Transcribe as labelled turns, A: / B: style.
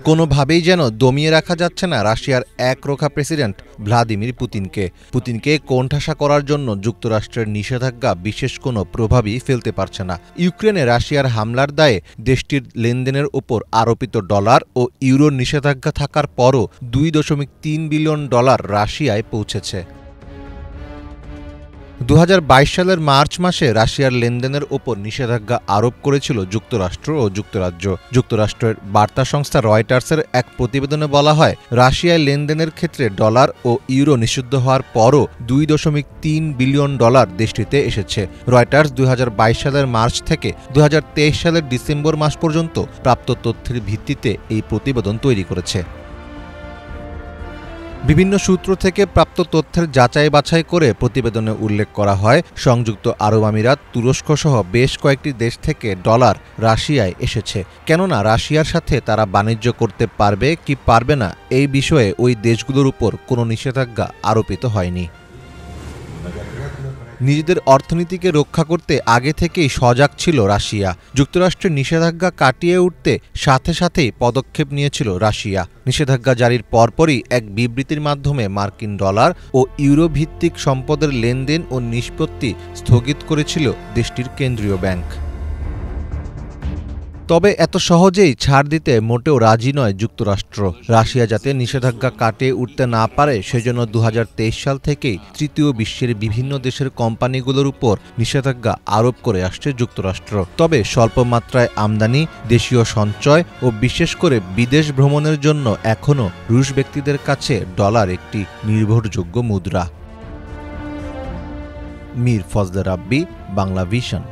A: কোনোভাবেই যেন দমিয়ে রাখা যাচ্ছে না রাশিয়ার একরোখা প্রেসিডেন্ট ভ্লাদিমির পুতিনকে। পুতিনকে কোণঠাসা করার জন্য যুক্তরাষ্ট্রের নিষেধাজ্ঞা বিশেষ কোনো প্রভাবই ফেলতে পারছে না। ইউক্রেনে রাশিয়ার হামলার দায়ে দেশটির লেনদেনের ওপর আরোপিত ডলার ও ইউরোর নিষেধাজ্ঞা থাকার পরও $2.3 বিলিয়ন রাশিয়ায় পৌঁছেছে। 2022 সালের মার্চ মাসে রাশিয়ার লেনদেনের ওপর নিষেধাজ্ঞা আরোপ করেছিল যুক্তরাষ্ট্র ও যুক্তরাজ্য। যুক্তরাষ্ট্রের বার্তা সংস্থা রয়টার্সের এক প্রতিবেদনে বলা হয়, রাশিয়ায় লেনদেনের ক্ষেত্রে ডলার ও ইউরো নিষিদ্ধ হওয়ার পরও $2.3 বিলিয়ন দেশটিতে এসেছে। রয়টার্স 2022 সালের মার্চ থেকে 2023 সালের ডিসেম্বর মাস পর্যন্ত প্রাপ্ত তথ্যের ভিত্তিতে এই প্রতিবেদন তৈরি করেছে। বিভিন্ন সূত্র থেকে প্রাপ্ত তথ্যের যাচাই বাছাই করে প্রতিবেদনে উল্লেখ করা হয়, সংযুক্ত আরব আমিরাত, তুরস্ক সহ বেশ কয়েকটি দেশ থেকে ডলার রাশিয়ায় এসেছে। কেননা রাশিয়ার সাথে তারা বাণিজ্য করতে পারবে কি পারবে না এই বিষয়ে ওই দেশগুলোর উপর কোনো নিষেধাজ্ঞা আরোপিত হয়নি। নিজেদের অর্থনীতিকে রক্ষা করতে আগে থেকেই সজাগ ছিল রাশিয়া। যুক্তরাষ্ট্রের নিষেধাজ্ঞা কাটিয়ে উঠতে সাথে সাথেই পদক্ষেপ নিয়েছিল রাশিয়া। নিষেধাজ্ঞা জারির পরপরই এক বিবৃতির মাধ্যমে মার্কিন ডলার ও ইউরো ভিত্তিক সম্পদের লেনদেন ও নিষ্পত্তি স্থগিত করেছিল দেশটির কেন্দ্রীয় ব্যাংক। তবে এত সহজেই ছাড় দিতে মোটেও রাজি নয় যুক্তরাষ্ট্র। রাশিয়া যাতে নিষেধাজ্ঞা কাটিয়ে উঠতে না পারে সেজন্য 2023 সাল থেকেই তৃতীয় বিশ্বের বিভিন্ন দেশের কোম্পানিগুলোর উপর নিষেধাজ্ঞা আরোপ করে আসছে যুক্তরাষ্ট্র। তবে স্বল্প মাত্রায় আমদানি, দেশীয় সঞ্চয় ও বিশেষ করে বিদেশ ভ্রমণের জন্য এখনও রুশ ব্যক্তিদের কাছে ডলার একটি নির্ভরযোগ্য মুদ্রা। মীর ফজলে রাব্বি, বাংলা ভিশন।